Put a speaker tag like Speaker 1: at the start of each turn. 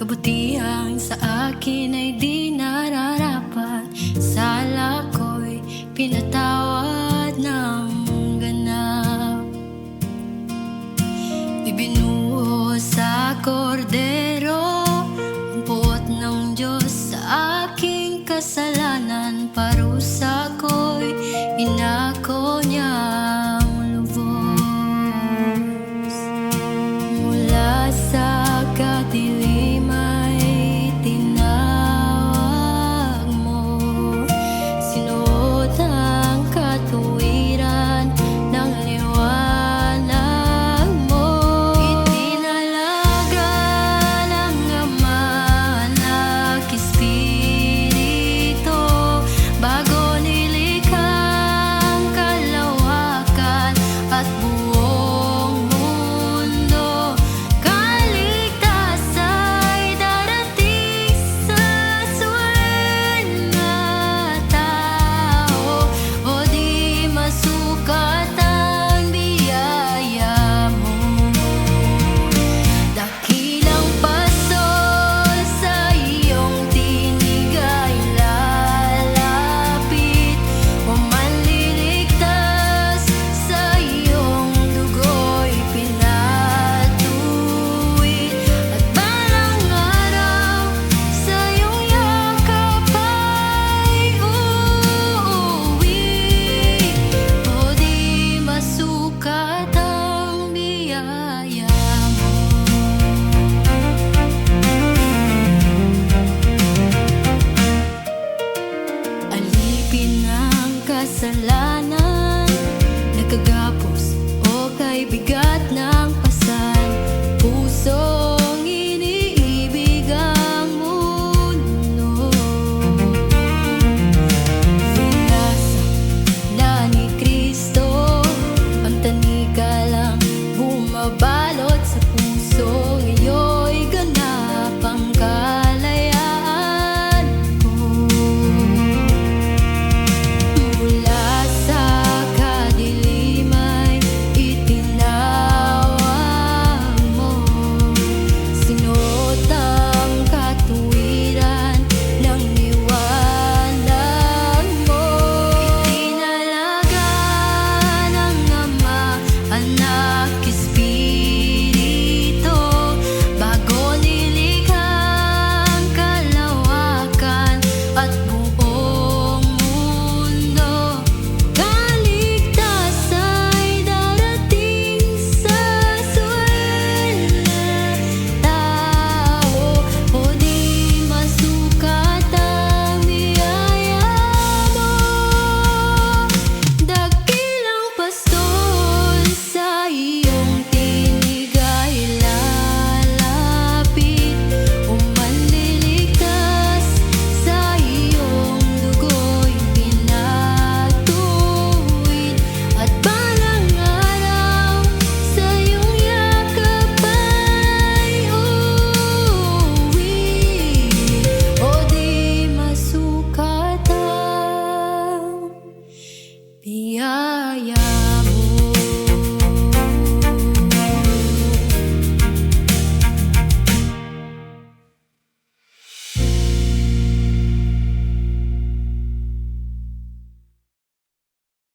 Speaker 1: kabutihan sa akin ay di nararapat. Sala ko'y pinatawad ng ganap. Ibinuhos sa kordero ang puot ng Diyos sa aking kasalanan. Parusa ko'y inako niyang lubos. Mula sa kadilim ay tinawag mo, sinuot ang katuwiran ng liwanag mo. Itinalaga ng Ama anak Espiritu bago nilikha ang kalawakan at buong mundo. Kaligtas ay darating sa suwin na tao, o di masukat ang biyaya mo. Dakilang paso sa iyong tinig ay lalapit, o manliligtas sa iyong dugo'y pinatuwid. At balang araw sa iyong yakap ay uuwi, o di masukat ang biyaya mo. Alipin ang kasalanan, nagkagapos o kay bigat na